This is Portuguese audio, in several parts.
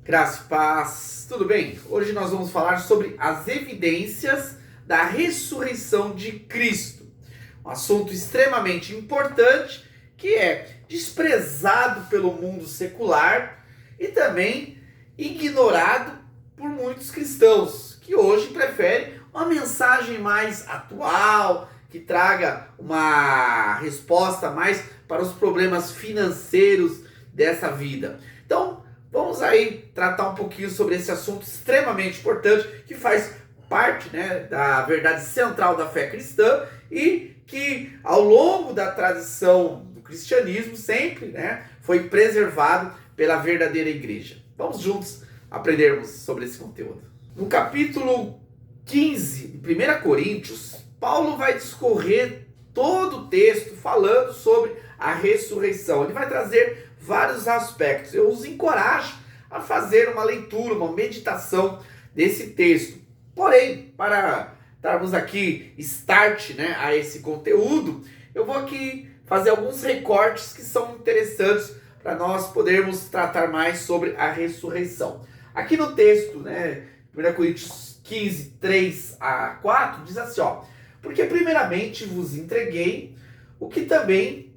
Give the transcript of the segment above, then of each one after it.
Graça e paz, tudo bem? Hoje nós vamos falar sobre as evidências da ressurreição de Cristo. Um assunto extremamente importante que é desprezado pelo mundo secular e também ignorado por muitos cristãos, que hoje preferem uma mensagem mais atual, que traga uma resposta mais para os problemas financeiros dessa vida. Então, vamos aí tratar um pouquinho sobre esse assunto extremamente importante que faz parte, da verdade central da fé cristã e que ao longo da tradição do cristianismo sempre, foi preservado pela verdadeira igreja. Vamos juntos aprendermos sobre esse conteúdo. No capítulo 15 de 1 Coríntios, Paulo vai discorrer todo o texto falando sobre a ressurreição. Ele vai trazer vários aspectos. Eu os encorajo a fazer uma leitura, uma meditação desse texto. Porém, para darmos aqui start, a esse conteúdo, eu vou aqui fazer alguns recortes que são interessantes para nós podermos tratar mais sobre a ressurreição. Aqui no texto, 1 Coríntios 15, 3 a 4, diz assim, porque primeiramente vos entreguei o que também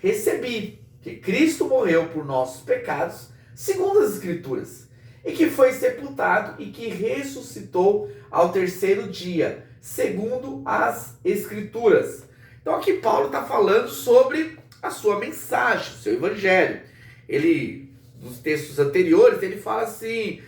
recebi, que Cristo morreu por nossos pecados, segundo as Escrituras, e que foi sepultado e que ressuscitou ao terceiro dia, segundo as Escrituras. Então aqui Paulo está falando sobre a sua mensagem, o seu evangelho. Ele, nos textos anteriores, ele fala assim,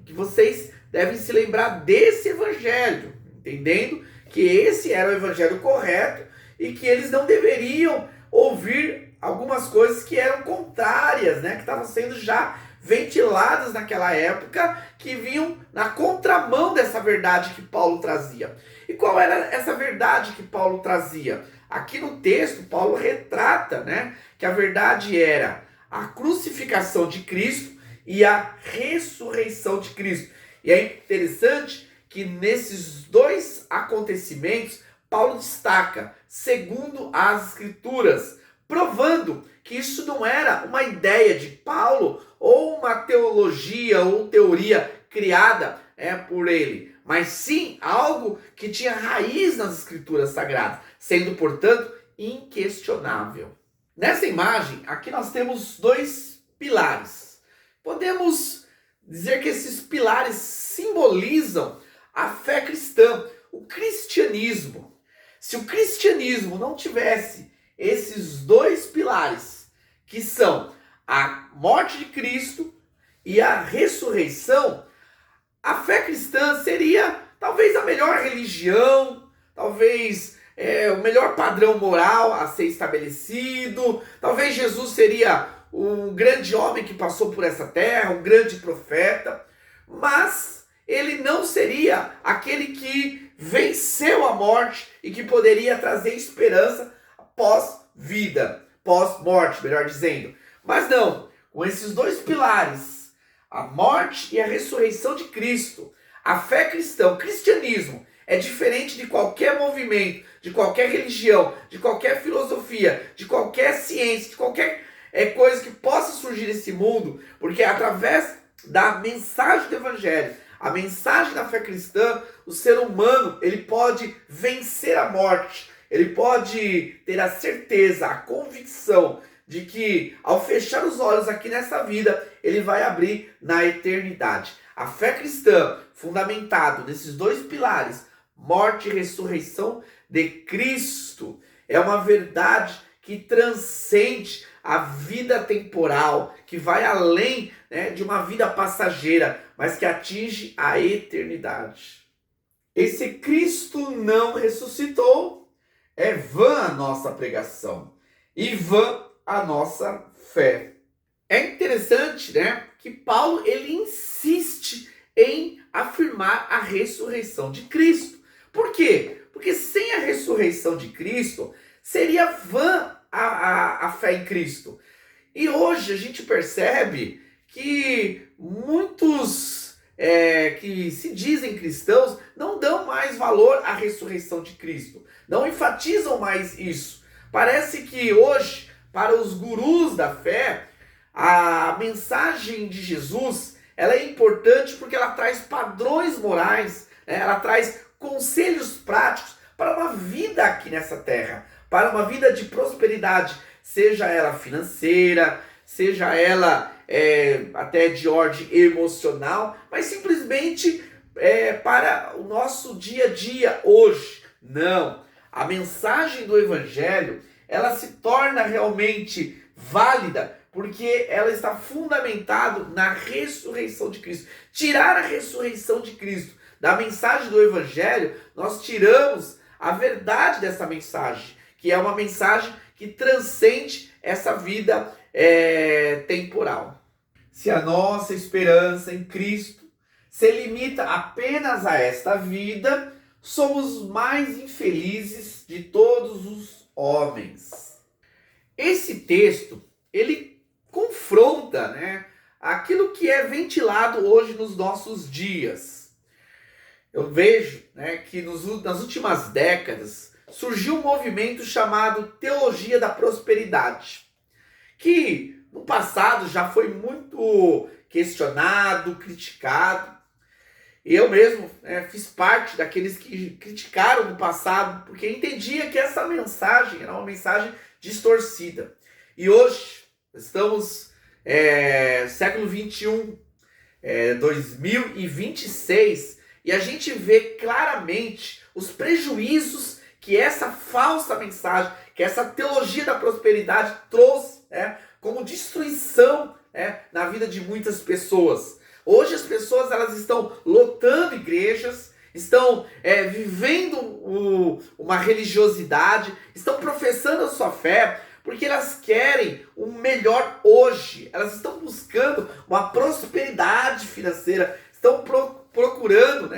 que vocês devem se lembrar desse evangelho, entendendo que esse era o evangelho correto e que eles não deveriam ouvir algumas coisas que eram contrárias, que estavam sendo já ventiladas naquela época, que vinham na contramão dessa verdade que Paulo trazia. E qual era essa verdade que Paulo trazia? Aqui no texto, Paulo retrata, que a verdade era a crucificação de Cristo e a ressurreição de Cristo. E é interessante que nesses dois acontecimentos, Paulo destaca, segundo as Escrituras, provando que isso não era uma ideia de Paulo ou uma teologia ou teoria criada por ele, mas sim algo que tinha raiz nas Escrituras Sagradas, sendo, portanto, inquestionável. Nessa imagem, aqui nós temos dois pilares. Podemos dizer que esses pilares simbolizam a fé cristã, o cristianismo. Se o cristianismo não tivesse esses dois pilares, que são a morte de Cristo e a ressurreição, a fé cristã seria talvez a melhor religião, talvez o melhor padrão moral a ser estabelecido, talvez Jesus seria um grande homem que passou por essa terra, um grande profeta, mas ele não seria aquele que venceu a morte e que poderia trazer esperança pós-vida, pós-morte, melhor dizendo. Mas não, com esses dois pilares, a morte e a ressurreição de Cristo, a fé cristã, o cristianismo, é diferente de qualquer movimento, de qualquer religião, de qualquer filosofia, de qualquer ciência, de qualquer coisa que possa surgir nesse mundo, porque através da mensagem do Evangelho, a mensagem da fé cristã, o ser humano ele pode vencer a morte, ele pode ter a certeza, a convicção de que ao fechar os olhos aqui nessa vida, ele vai abrir na eternidade. A fé cristã, fundamentado nesses dois pilares, morte e ressurreição de Cristo, é uma verdade que transcende a vida temporal, que vai além de uma vida passageira, mas que atinge a eternidade. E se Cristo não ressuscitou, é vã a nossa pregação e vã a nossa fé. É interessante, que Paulo ele insiste em afirmar a ressurreição de Cristo. Por quê? Porque sem a ressurreição de Cristo, seria vã a fé em Cristo. E hoje a gente percebe que muitos que se dizem cristãos não dão mais valor à ressurreição de Cristo. Não enfatizam mais isso. Parece que hoje, para os gurus da fé, A mensagem de Jesus, ela é importante porque ela traz padrões morais, né? Ela traz conselhos práticos para uma vida aqui nessa terra, para uma vida de prosperidade, seja ela financeira, seja ela até de ordem emocional, mas simplesmente para o nosso dia a dia hoje. Não, a mensagem do Evangelho, ela se torna realmente válida porque ela está fundamentada na ressurreição de Cristo. Tirar a ressurreição de Cristo da mensagem do Evangelho, nós tiramos a verdade dessa mensagem, que é uma mensagem que transcende essa vida temporal. Se a nossa esperança em Cristo se limita apenas a esta vida, somos os mais infelizes de todos os homens. Esse texto, ele confronta, né, aquilo que é ventilado hoje nos nossos dias. Eu vejo, né, que nas últimas décadas surgiu um movimento chamado Teologia da Prosperidade, que no passado já foi muito questionado, criticado. Eu mesmo fiz parte daqueles que criticaram no passado, porque entendia que essa mensagem era uma mensagem distorcida. E hoje, estamos século 21, 2026, e a gente vê claramente os prejuízos que essa falsa mensagem, que essa teologia da prosperidade trouxe como destruição na vida de muitas pessoas. Hoje as pessoas elas estão lotando igrejas, estão vivendo uma religiosidade, estão professando a sua fé, porque elas querem o melhor hoje. Elas estão buscando uma prosperidade financeira, estão procurando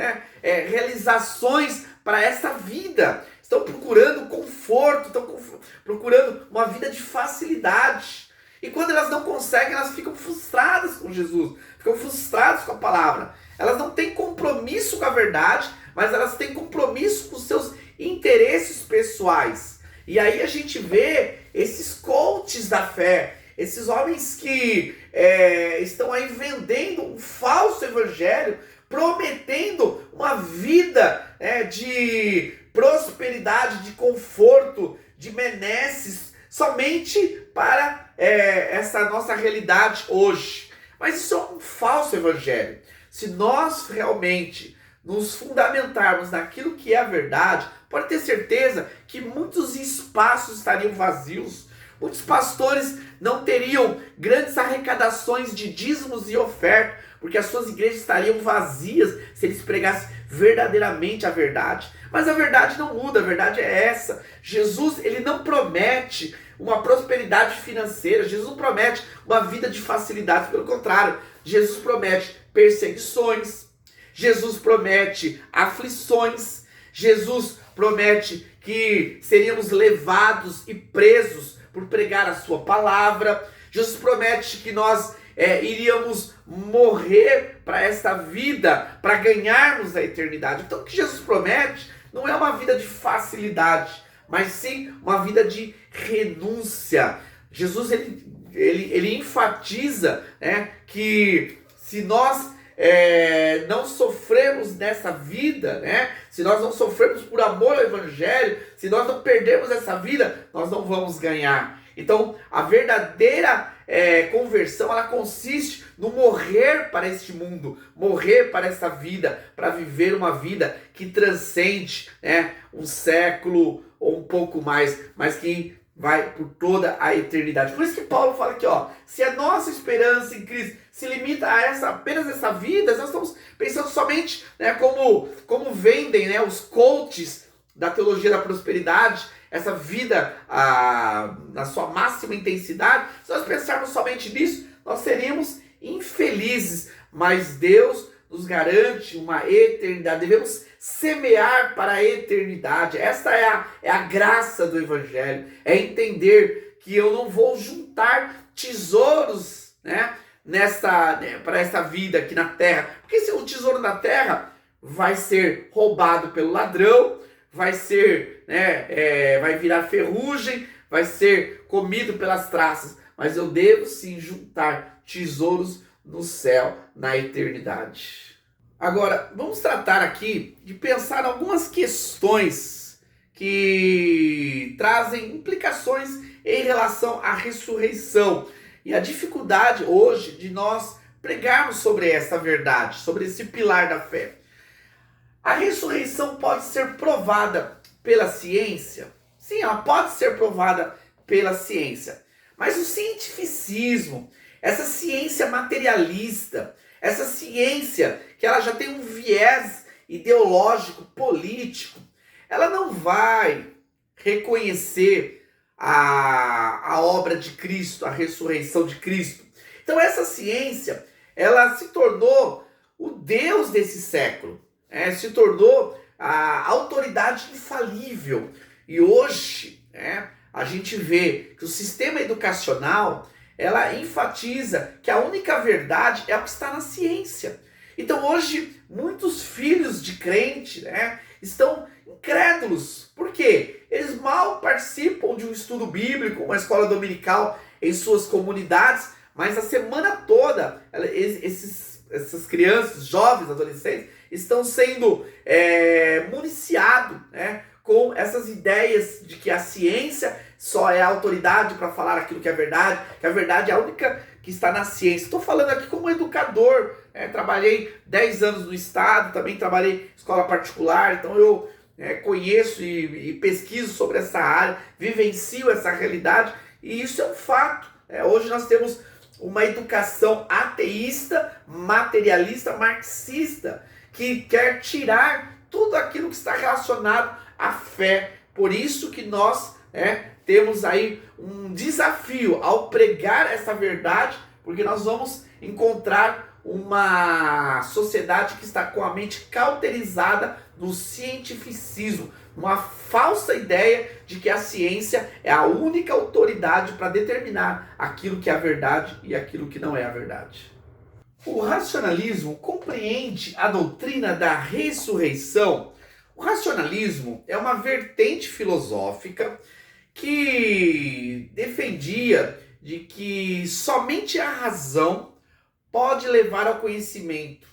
realizações para essa vida, estão procurando conforto, estão procurando uma vida de facilidade. E quando elas não conseguem, elas ficam frustradas com Jesus, ficam frustradas com a palavra. Elas não têm compromisso com a verdade, mas elas têm compromisso com os seus interesses pessoais. E aí a gente vê esses coaches da fé, esses homens que estão aí vendendo um falso evangelho, prometendo uma vida de prosperidade, de conforto, de benesses, somente para essa nossa realidade hoje. Mas isso é um falso evangelho. Se nós realmente nos fundamentarmos naquilo que é a verdade, pode ter certeza que muitos espaços estariam vazios, muitos pastores não teriam grandes arrecadações de dízimos e ofertas, porque as suas igrejas estariam vazias se eles pregassem verdadeiramente a verdade. Mas a verdade não muda, a verdade é essa. Jesus, ele não promete uma prosperidade financeira, Jesus não promete uma vida de facilidade, pelo contrário, Jesus promete perseguições, Jesus promete aflições, Jesus promete que seríamos levados e presos por pregar a sua palavra, Jesus promete que nós iríamos morrer para esta vida, para ganharmos a eternidade. Então o que Jesus promete não é uma vida de facilidade, mas sim uma vida de renúncia. Jesus ele enfatiza que se nós não sofremos nessa vida, se nós não sofremos por amor ao Evangelho, se nós não perdermos essa vida, nós não vamos ganhar. Então, a verdadeira conversão, ela consiste no morrer para este mundo, morrer para essa vida, para viver uma vida que transcende um século ou um pouco mais, mas que vai por toda a eternidade. Por isso que Paulo fala aqui, se a nossa esperança em Cristo se limita a apenas essa vida, nós estamos pensando somente como vendem os coaches da teologia da prosperidade, essa vida na sua máxima intensidade. Se nós pensarmos somente nisso, nós seríamos infelizes, mas Deus nos garante uma eternidade. Devemos semear para a eternidade. Esta é a graça do Evangelho, é entender que eu não vou juntar tesouros para esta vida aqui na terra, porque se o tesouro na terra vai ser roubado pelo ladrão, vai ser vai virar ferrugem, vai ser comido pelas traças. mas eu devo sim juntar tesouros no céu, na eternidade. Agora, vamos tratar aqui de pensar algumas questões que trazem implicações em relação à ressurreição e a dificuldade hoje de nós pregarmos sobre essa verdade, sobre esse pilar da fé. A ressurreição pode ser provada pela ciência? Sim, ela pode ser provada pela ciência. Mas o cientificismo, essa ciência materialista, essa ciência que ela já tem um viés ideológico, político, ela não vai reconhecer a obra de Cristo, a ressurreição de Cristo. Então essa ciência, ela se tornou o Deus desse século, se tornou a autoridade infalível. E hoje, a gente vê que o sistema educacional, ela enfatiza que a única verdade é o que está na ciência. Então hoje, muitos filhos de crente, estão incrédulos. Por quê? Eles mal participam de um estudo bíblico, uma escola dominical em suas comunidades, mas a semana toda, essas crianças, jovens, adolescentes, estão sendo municiados, com essas ideias de que a ciência só é a autoridade para falar aquilo que é verdade, que a verdade é a única que está na ciência. Estou falando aqui como educador, trabalhei 10 anos no estado, também trabalhei em escola particular, então eu conheço e pesquiso sobre essa área, vivencio essa realidade, e isso é um fato. Hoje nós temos uma educação ateísta, materialista, marxista, que quer tirar tudo aquilo que está relacionado à fé. Por isso que nós temos aí um desafio ao pregar essa verdade, porque nós vamos encontrar uma sociedade que está com a mente cauterizada no cientificismo, uma falsa ideia de que a ciência é a única autoridade para determinar aquilo que é a verdade e aquilo que não é a verdade. O racionalismo compreende a doutrina da ressurreição. O racionalismo é uma vertente filosófica que defendia de que somente a razão pode levar ao conhecimento.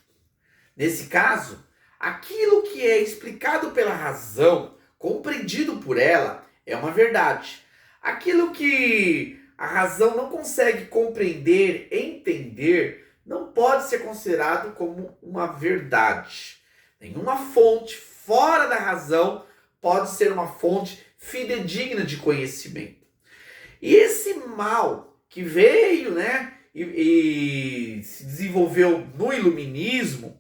Nesse caso, aquilo que é explicado pela razão, compreendido por ela, é uma verdade. Aquilo que a razão não consegue compreender, entender, não pode ser considerado como uma verdade. Nenhuma fonte fora da razão pode ser uma fonte fidedigna de conhecimento. E esse mal que veio, e se desenvolveu no iluminismo,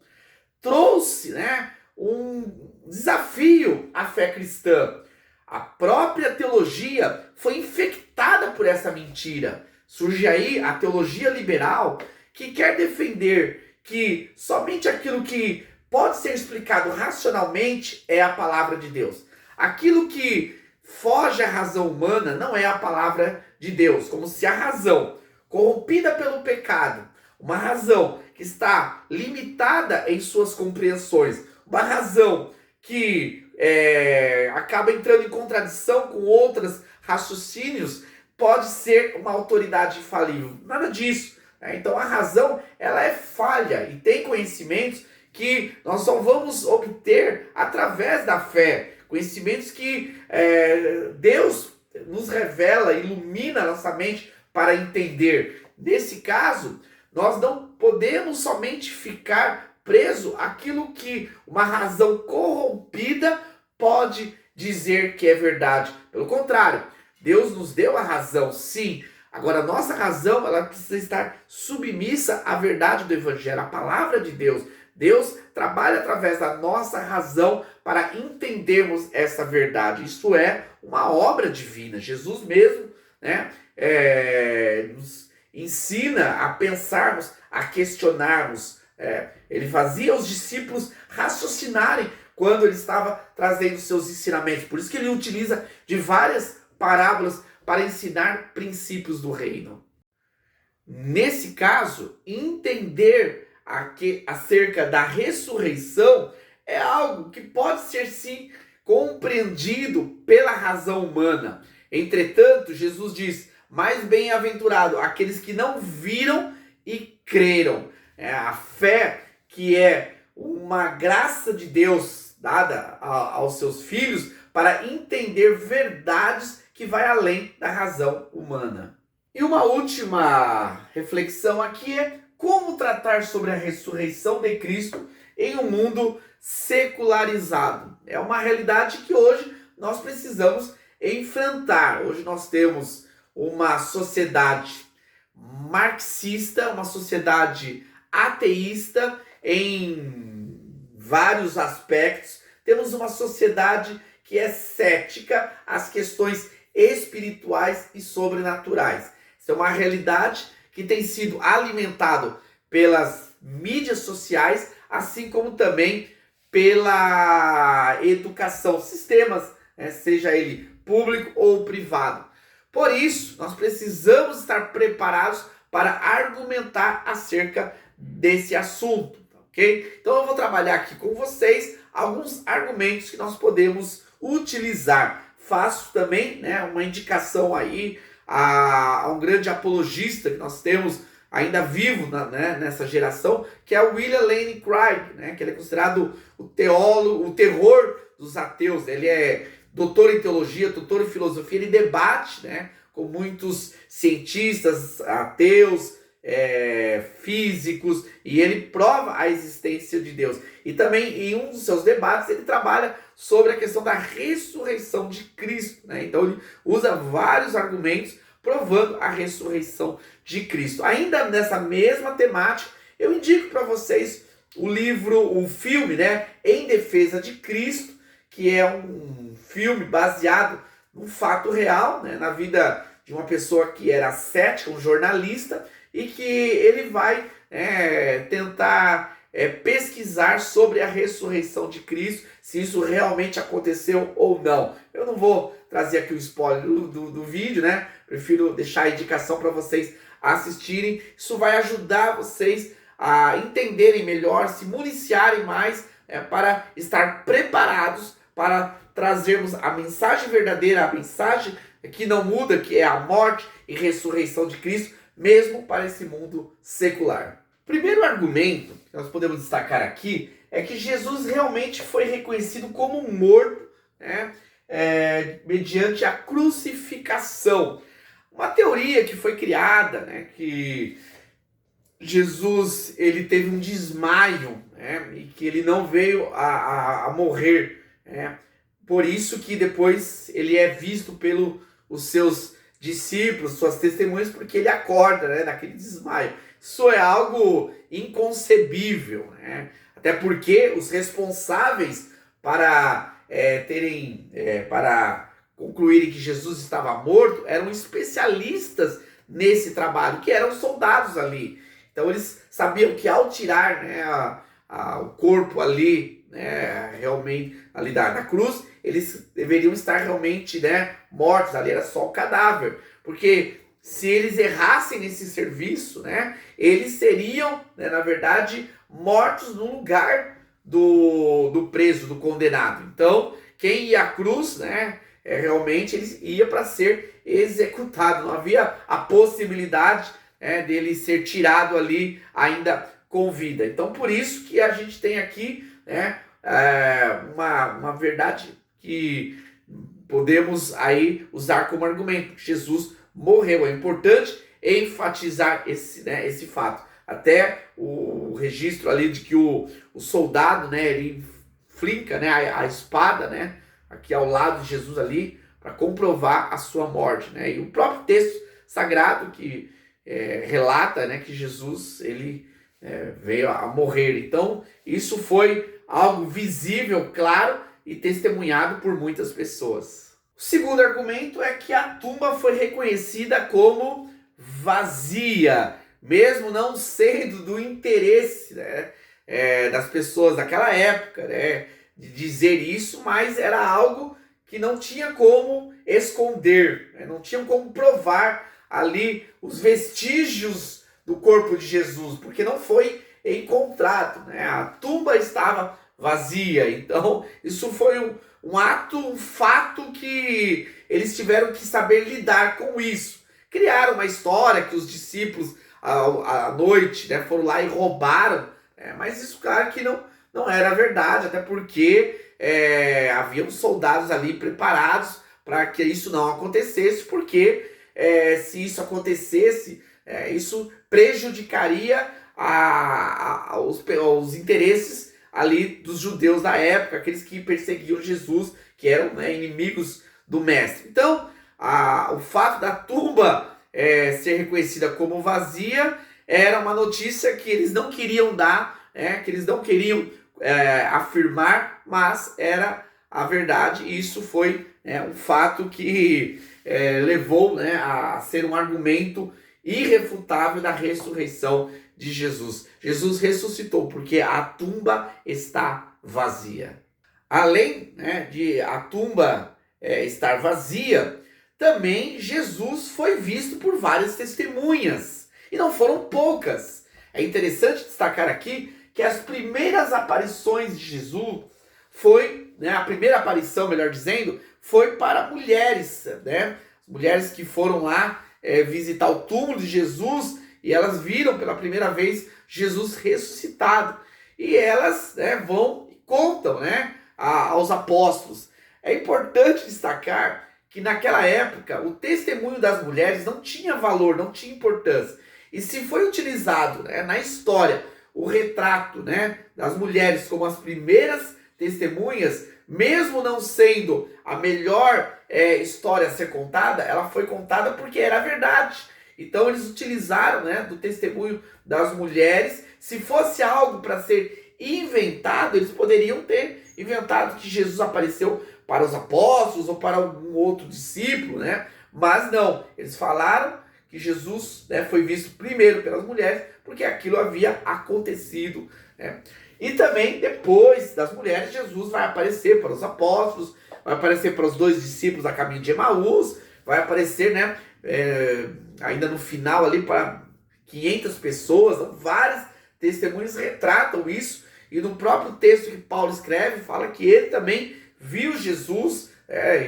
trouxe, um desafio à fé cristã. A própria teologia foi infectada por essa mentira. Surge aí a teologia liberal, que quer defender que somente aquilo que pode ser explicado racionalmente é a palavra de Deus. Aquilo que foge à razão humana não é a palavra de Deus, como se a razão corrompida pelo pecado, uma razão que está limitada em suas compreensões, uma razão que acaba entrando em contradição com outros raciocínios, pode ser uma autoridade infalível. Nada disso. Então a razão, ela é falha e tem conhecimentos que nós só vamos obter através da fé. Conhecimentos que Deus nos revela, ilumina a nossa mente para entender. Nesse caso, nós não podemos somente ficar preso àquilo que uma razão corrompida pode dizer que é verdade. Pelo contrário, Deus nos deu a razão, sim. Agora, a nossa razão, ela precisa estar submissa à verdade do Evangelho, à palavra de Deus. Deus trabalha através da nossa razão para entendermos essa verdade. Isso é uma obra divina. Jesus mesmo nos ensina a pensarmos, a questionarmos. Ele fazia os discípulos raciocinarem quando ele estava trazendo seus ensinamentos. Por isso que ele utiliza de várias parábolas para ensinar princípios do reino. Nesse caso, entender acerca da ressurreição é algo que pode ser sim compreendido pela razão humana. Entretanto, Jesus diz: mais bem-aventurado aqueles que não viram e creram. A fé, que é uma graça de Deus dada aos seus filhos para entender verdades que vai além da razão humana. E uma última reflexão aqui é como tratar sobre a ressurreição de Cristo em um mundo secularizado. É uma realidade que hoje nós precisamos enfrentar. Hoje nós temos uma sociedade marxista, uma sociedade ateísta em vários aspectos. Temos uma sociedade que é cética às questões espirituais e sobrenaturais. Isso é uma realidade que tem sido alimentado pelas mídias sociais, assim como também pela educação, sistemas, seja ele público ou privado. Por isso, nós precisamos estar preparados para argumentar acerca desse assunto, ok? Então eu vou trabalhar aqui com vocês alguns argumentos que nós podemos utilizar. Faço também uma indicação aí a um grande apologista que nós temos ainda vivo nessa geração, que é o William Lane Craig, que ele é considerado o teólogo, o terror dos ateus. Ele é doutor em teologia, doutor em filosofia, ele debate com muitos cientistas ateus, físicos, e ele prova a existência de Deus. E também em um dos seus debates ele trabalha sobre a questão da ressurreição de Cristo, Então ele usa vários argumentos provando a ressurreição de Cristo. Ainda nessa mesma temática, eu indico para vocês o filme, Em Defesa de Cristo, que é um filme baseado num fato real, na vida de uma pessoa que era cética, um jornalista, e que ele vai tentar pesquisar sobre a ressurreição de Cristo, se isso realmente aconteceu ou não. Eu não vou trazer aqui o spoiler do vídeo, Prefiro deixar a indicação para vocês assistirem. Isso vai ajudar vocês a entenderem melhor, se municiarem mais, para estar preparados para trazermos a mensagem verdadeira, a mensagem que não muda, que é a morte e ressurreição de Cristo, mesmo para esse mundo secular. Primeiro argumento que nós podemos destacar aqui é que Jesus realmente foi reconhecido como morto, mediante a crucificação. Uma teoria que foi criada, que Jesus ele teve um desmaio, e que ele não veio a morrer. Por isso que depois ele é visto pelos seus discípulos, suas testemunhas, porque ele acorda naquele desmaio. Isso é algo inconcebível, até porque os responsáveis para para concluírem que Jesus estava morto eram especialistas nesse trabalho, que eram soldados ali. Então eles sabiam que ao tirar o corpo ali, realmente ali da cruz, eles deveriam estar realmente mortos, ali era só o cadáver, porque se eles errassem nesse serviço, eles seriam, na verdade, mortos no lugar do preso, do condenado. Então, quem ia à cruz, realmente ele ia para ser executado. Não havia a possibilidade dele ser tirado ali ainda com vida. Então, por isso que a gente tem aqui uma verdade que podemos aí usar como argumento. Jesus morreu. É importante enfatizar esse fato. Até o registro ali de que o soldado, ele finca a espada, aqui ao lado de Jesus ali, para comprovar a sua morte, E o próprio texto sagrado que relata, que Jesus ele veio a morrer. Então, isso foi algo visível, claro, e testemunhado por muitas pessoas. O segundo argumento é que a tumba foi reconhecida como vazia, mesmo não sendo do interesse das pessoas daquela época, de dizer isso, mas era algo que não tinha como esconder, não tinham como provar ali os vestígios do corpo de Jesus, porque não foi encontrado, a tumba estava vazia. Então isso foi um fato que eles tiveram que saber lidar com isso. criaram uma história que os discípulos à noite, né, foram lá e roubaram, mas isso, claro que não era verdade, até porque haviam soldados ali preparados para que isso não acontecesse, porque se isso acontecesse, isso prejudicaria os interesses ali dos judeus da época, aqueles que perseguiam Jesus, que eram, né, inimigos do mestre. Então, o fato da tumba ser reconhecida como vazia era uma notícia que eles não queriam dar, que eles não queriam afirmar, mas era a verdade, e isso foi um fato que levou, né, a ser um argumento irrefutável da ressurreição de Jesus. Jesus ressuscitou porque a tumba está vazia. Além, né, de a tumba estar vazia, também Jesus foi visto por várias testemunhas, e não foram poucas. É interessante destacar aqui que as primeiras aparições de Jesus a primeira aparição, melhor dizendo, foi para mulheres, né? Mulheres que foram lá visitar o túmulo de Jesus, e elas viram pela primeira vez Jesus ressuscitado. E elas, né, vão e contam, né, aos apóstolos. É importante destacar que naquela época o testemunho das mulheres não tinha valor, não tinha importância. E se foi utilizado, né, na história o retrato, né, das mulheres como as primeiras testemunhas, mesmo não sendo a melhor história a ser contada, ela foi contada porque era verdade. Então eles utilizaram, né, do testemunho das mulheres. Se fosse algo para ser inventado, eles poderiam ter inventado que Jesus apareceu para os apóstolos ou para algum outro discípulo, né? Mas não, eles falaram que Jesus, né, foi visto primeiro pelas mulheres porque aquilo havia acontecido, né? E também depois das mulheres, Jesus vai aparecer para os apóstolos, vai aparecer para os 2 discípulos a caminho de Emaús, vai aparecer, né, ainda no final ali para 500 pessoas. Então, vários testemunhos retratam isso, e no próprio texto que Paulo escreve fala que ele também viu Jesus,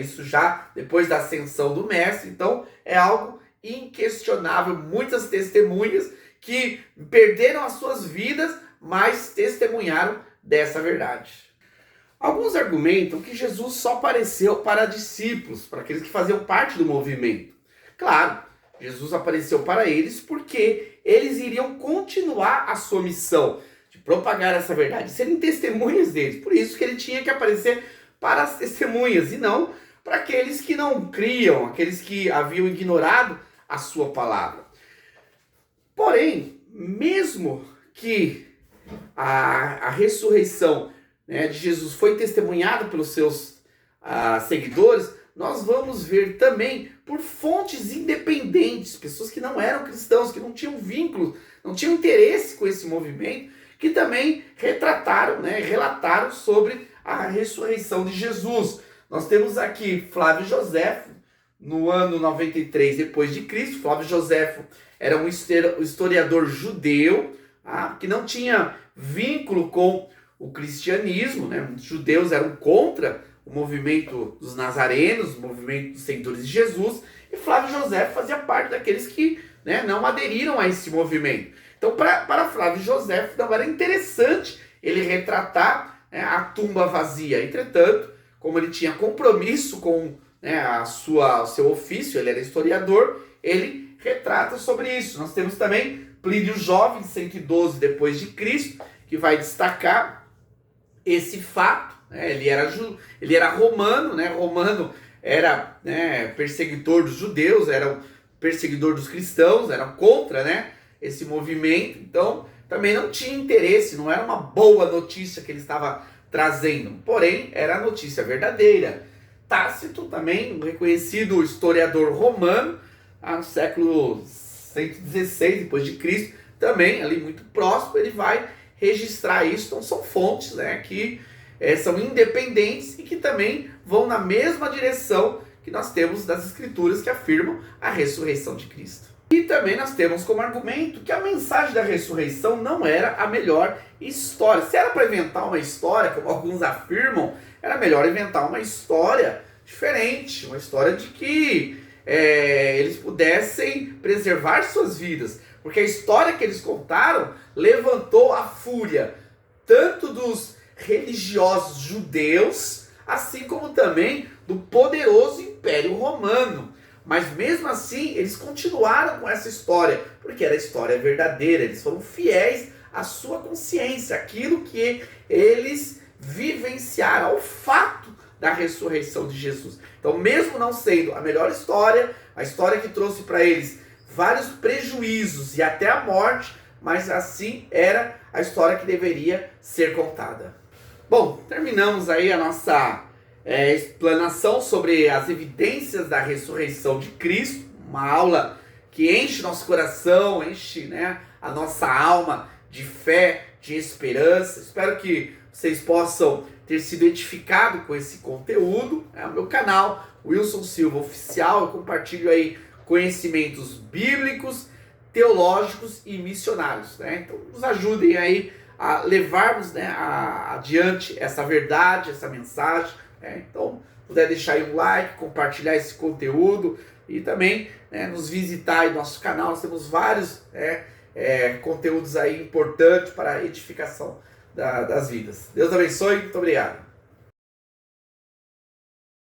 isso já depois da ascensão do mestre. Então é algo inquestionável, muitas testemunhas que perderam as suas vidas, mas testemunharam dessa verdade. Alguns argumentam que Jesus só apareceu para discípulos, para aqueles que faziam parte do movimento. Claro, Jesus apareceu para eles porque eles iriam continuar a sua missão de propagar essa verdade, serem testemunhas deles. Por isso que ele tinha que aparecer para as testemunhas e não para aqueles que não criam, aqueles que haviam ignorado a sua palavra. Porém, mesmo que a ressurreição, né, de Jesus foi testemunhada pelos seus seguidores, nós vamos ver também por fontes independentes, pessoas que não eram cristãos, que não tinham vínculo, não tinham interesse com esse movimento, que também retrataram, né, relataram sobre a ressurreição de Jesus. Nós temos aqui Flávio Joséfo, no ano 93 depois de Cristo. Flávio Joséfo era um historiador judeu, que não tinha vínculo com o cristianismo, né? Os judeus eram contra o movimento dos nazarenos, o movimento dos seguidores de Jesus, e Flávio Joséfo fazia parte daqueles que, né, não aderiram a esse movimento. Então, para Flávio Joséfo, não era interessante ele retratar, né, a tumba vazia. Entretanto, como ele tinha compromisso com, né, o seu ofício, ele era historiador, ele retrata sobre isso. Nós temos também Plínio Jovem, 112 depois de Cristo, que vai destacar esse fato, né? Ele era romano, né? Romano era, né, perseguidor dos judeus, era perseguidor dos cristãos, era contra, né, esse movimento. Então também não tinha interesse, não era uma boa notícia que ele estava trazendo, porém era a notícia verdadeira. Tácito, também um reconhecido historiador romano, no século 116 depois de Cristo, também ali muito próximo, ele vai registrar isso. Então são fontes, né, que são independentes e que também vão na mesma direção que nós temos das escrituras que afirmam a ressurreição de Cristo. E também nós temos como argumento que a mensagem da ressurreição não era a melhor história. Se era para inventar uma história, como alguns afirmam, era melhor inventar uma história diferente, uma história de que eles pudessem preservar suas vidas. Porque a história que eles contaram levantou a fúria tanto dos religiosos judeus, assim como também do poderoso Império Romano. Mas mesmo assim, eles continuaram com essa história, porque era a história verdadeira, eles foram fiéis à sua consciência, aquilo que eles vivenciaram, ao fato da ressurreição de Jesus. Então, mesmo não sendo a melhor história, a história que trouxe para eles vários prejuízos e até a morte, mas assim era a história que deveria ser contada. Bom, terminamos aí a nossa explanação sobre as evidências da ressurreição de Cristo, uma aula que enche nosso coração, enche, né, a nossa alma de fé, de esperança. Espero que vocês possam ter sido edificados com esse conteúdo. É o meu canal, Wilson Silva Oficial. Eu compartilho aí conhecimentos bíblicos, teológicos e missionários, né? Então nos ajudem aí a levarmos, né, adiante essa verdade, essa mensagem. Então, puder deixar aí um like, compartilhar esse conteúdo e também, né, nos visitar aí no nosso canal. Nós temos vários conteúdos aí importantes para a edificação das vidas. Deus abençoe, muito obrigado.